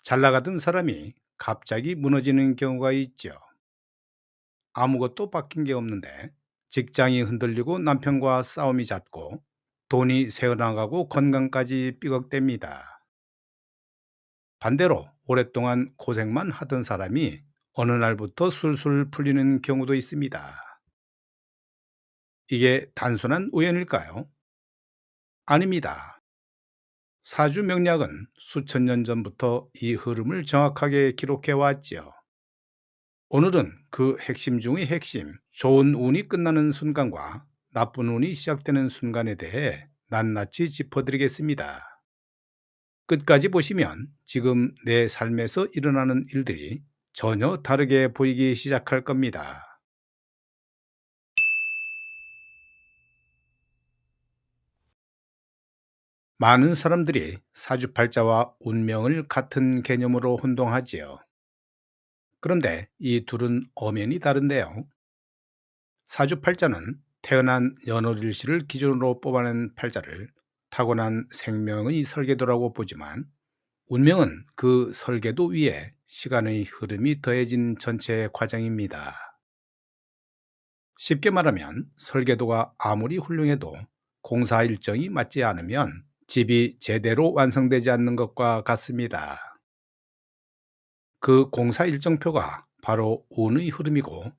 잘 나가던 사람이 갑자기 무너지는 경우가 있죠. 아무것도 바뀐 게 없는데 직장이 흔들리고 남편과 싸움이 잦고 돈이 새어나가고 건강까지 삐걱댑니다. 반대로 오랫동안 고생만 하던 사람이 어느 날부터 술술 풀리는 경우도 있습니다. 이게 단순한 우연일까요? 아닙니다. 사주 명략은 수천 년 전부터 이 흐름을 정확하게 기록해 왔지요. 오늘은 그 핵심 중의 핵심, 좋은 운이 끝나는 순간과 나쁜 운이 시작되는 순간에 대해 낱낱이 짚어드리겠습니다. 끝까지 보시면 지금 내 삶에서 일어나는 일들이 전혀 다르게 보이기 시작할 겁니다. 많은 사람들이 사주팔자와 운명을 같은 개념으로 혼동하지요. 그런데 이 둘은 엄연히 다른데요. 사주팔자는 태어난 연월일시를 기준으로 뽑아낸 팔자를 타고난 생명의 설계도라고 보지만, 운명은 그 설계도 위에 시간의 흐름이 더해진 전체 과정입니다. 쉽게 말하면 설계도가 아무리 훌륭해도 공사 일정이 맞지 않으면 집이 제대로 완성되지 않는 것과 같습니다. 그 공사 일정표가 바로 운의 흐름이고,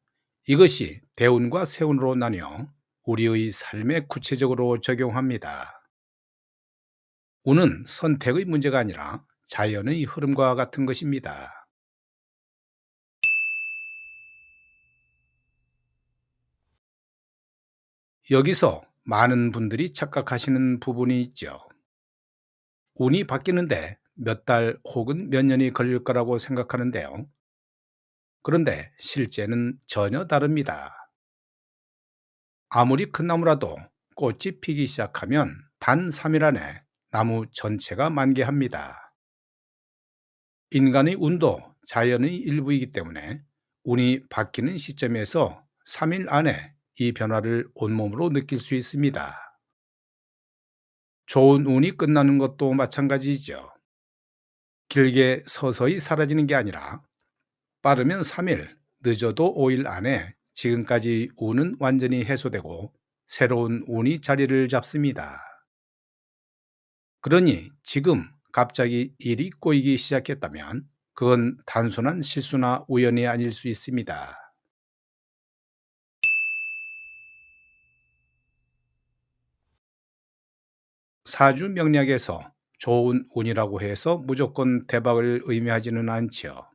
이것이 대운과 세운으로 나뉘어 우리의 삶에 구체적으로 적용합니다. 운은 선택의 문제가 아니라 자연의 흐름과 같은 것입니다. 여기서 많은 분들이 착각하시는 부분이 있죠. 운이 바뀌는데 몇 달 혹은 몇 년이 걸릴 거라고 생각하는데요. 그런데 실제는 전혀 다릅니다. 아무리 큰 나무라도 꽃이 피기 시작하면 단 3일 안에 나무 전체가 만개합니다. 인간의 운도 자연의 일부이기 때문에 운이 바뀌는 시점에서 3일 안에 이 변화를 온몸으로 느낄 수 있습니다. 좋은 운이 끝나는 것도 마찬가지이죠. 길게 서서히 사라지는 게 아니라 빠르면 3일, 늦어도 5일 안에 지금까지 운은 완전히 해소되고 새로운 운이 자리를 잡습니다. 그러니 지금 갑자기 일이 꼬이기 시작했다면 그건 단순한 실수나 우연이 아닐 수 있습니다. 사주 명리학에서 좋은 운이라고 해서 무조건 대박을 의미하지는 않지요.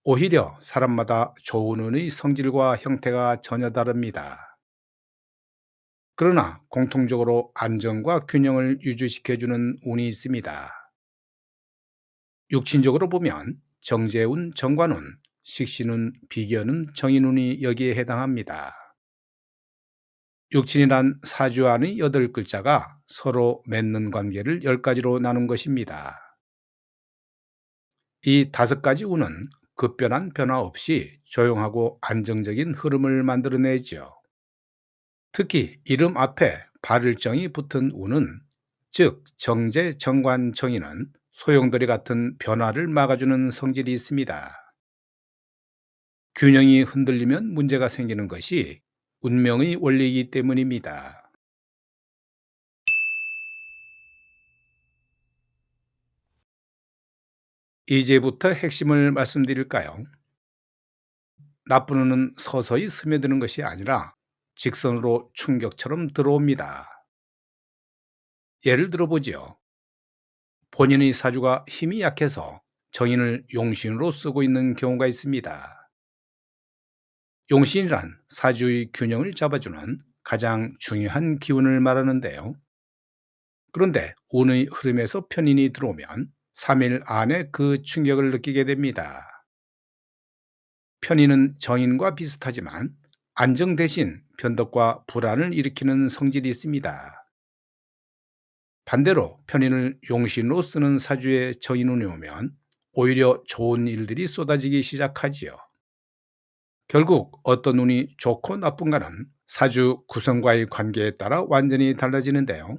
오히려 사람마다 좋은 운의 성질과 형태가 전혀 다릅니다. 그러나 공통적으로 안정과 균형을 유지시켜주는 운이 있습니다. 육신적으로 보면 정제운, 정관운, 식신운, 비견운, 정인운이 여기에 해당합니다. 육친이란 사주 안의 8글자가 서로 맺는 관계를 10가지로 나눈 것입니다. 이 5가지 운은 급변한 변화 없이 조용하고 안정적인 흐름을 만들어내죠. 특히 이름 앞에 발을정이 붙은 운은, 즉 정제, 정관, 정인은 소용돌이 같은 변화를 막아주는 성질이 있습니다. 균형이 흔들리면 문제가 생기는 것이 운명의 원리이기 때문입니다. 이제부터 핵심을 말씀드릴까요? 나쁜 운은 서서히 스며드는 것이 아니라 직선으로 충격처럼 들어옵니다. 예를 들어보지요. 본인의 사주가 힘이 약해서 정인을 용신으로 쓰고 있는 경우가 있습니다. 용신이란 사주의 균형을 잡아주는 가장 중요한 기운을 말하는데요. 그런데 운의 흐름에서 편인이 들어오면 3일 안에 그 충격을 느끼게 됩니다. 편인은 정인과 비슷하지만 안정 대신 변덕과 불안을 일으키는 성질이 있습니다. 반대로 편인을 용신으로 쓰는 사주에 정인운이 오면 오히려 좋은 일들이 쏟아지기 시작하지요. 결국 어떤 운이 좋고 나쁜가는 사주 구성과의 관계에 따라 완전히 달라지는데요.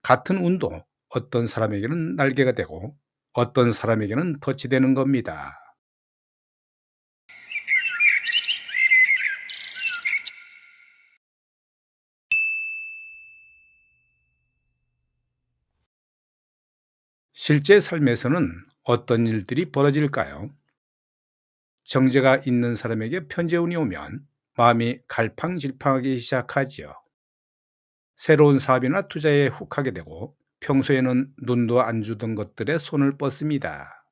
같은 운도 어떤 사람에게는 날개가 되고 어떤 사람에게는 터치되는 겁니다. 실제 삶에서는 어떤 일들이 벌어질까요? 정제가 있는 사람에게 편재운이 오면 마음이 갈팡질팡하기 시작하지요. 새로운 사업이나 투자에 훅 하게 되고 평소에는 눈도 안 주던 것들에 손을 뻗습니다.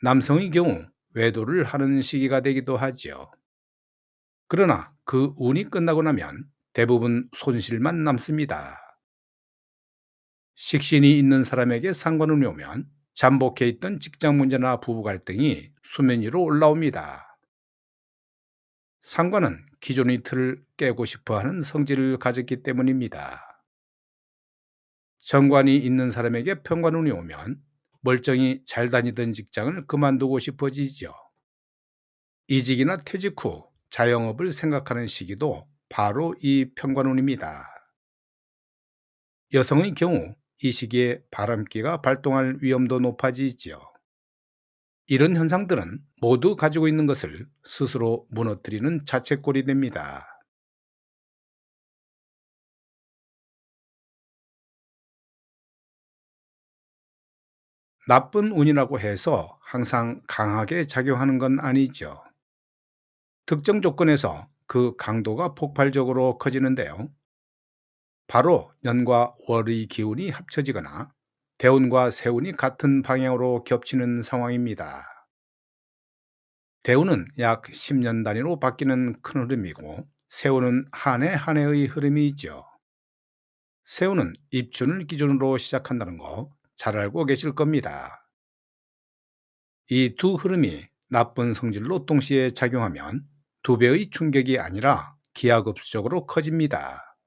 남성의 경우 외도를 하는 시기가 되기도 하지요. 그러나 그 운이 끝나고 나면 대부분 손실만 남습니다. 식신이 있는 사람에게 상관운이 오면 잠복해 있던 직장 문제나 부부 갈등이 수면 위로 올라옵니다. 상관은 기존의 틀을 깨고 싶어 하는 성질을 가졌기 때문입니다. 정관이 있는 사람에게 편관운이 오면 멀쩡히 잘 다니던 직장을 그만두고 싶어지죠. 이직이나 퇴직 후 자영업을 생각하는 시기도 바로 이 편관운입니다. 여성의 경우 이 시기에 바람기가 발동할 위험도 높아지지요. 이런 현상들은 모두 가지고 있는 것을 스스로 무너뜨리는 자책골이 됩니다. 나쁜 운이라고 해서 항상 강하게 작용하는 건 아니죠. 특정 조건에서 그 강도가 폭발적으로 커지는데요. 바로 년과 월의 기운이 합쳐지거나 대운과 세운이 같은 방향으로 겹치는 상황입니다. 대운은 약 10년 단위로 바뀌는 큰 흐름이고 세운은 한 해 한 해의 흐름이죠. 세운은 입춘을 기준으로 시작한다는 거 잘 알고 계실 겁니다. 이 두 흐름이 나쁜 성질로 동시에 작용하면 두 배의 충격이 아니라 기하급수적으로 커집니다.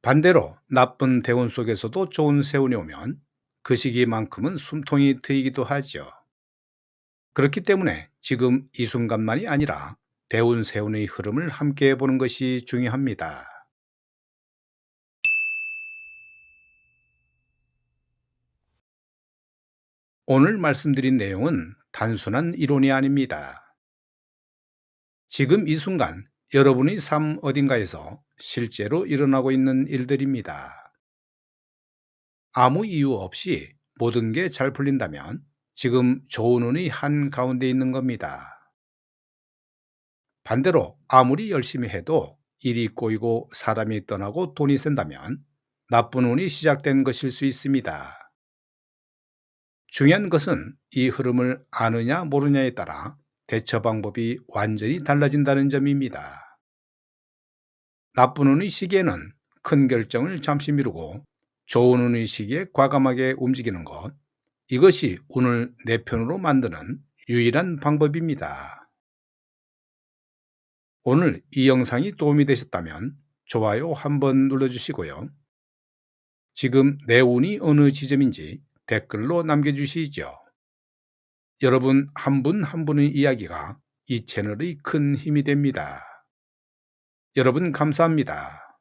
반대로 나쁜 대운 속에서도 좋은 세운이 오면 그 시기만큼은 숨통이 트이기도 하죠. 그렇기 때문에 지금 이 순간만이 아니라 대운 세운의 흐름을 함께 보는 것이 중요합니다. 오늘 말씀드린 내용은 단순한 이론이 아닙니다. 지금 이 순간 여러분의 삶 어딘가에서 실제로 일어나고 있는 일들입니다. 아무 이유 없이 모든 게 잘 풀린다면 지금 좋은 운의 한 가운데 있는 겁니다. 반대로 아무리 열심히 해도 일이 꼬이고 사람이 떠나고 돈이 쓴다면 나쁜 운이 시작된 것일 수 있습니다. 중요한 것은 이 흐름을 아느냐 모르냐에 따라 대처 방법이 완전히 달라진다는 점입니다. 나쁜 운의 시기에는 큰 결정을 잠시 미루고 좋은 운의 시기에 과감하게 움직이는 것, 이것이 운을 내 편으로 만드는 유일한 방법입니다. 오늘 이 영상이 도움이 되셨다면 좋아요 한번 눌러주시고요. 지금 내 운이 어느 지점인지 댓글로 남겨주시죠. 여러분 한 분 한 분의 이야기가 이 채널의 큰 힘이 됩니다. 여러분 감사합니다.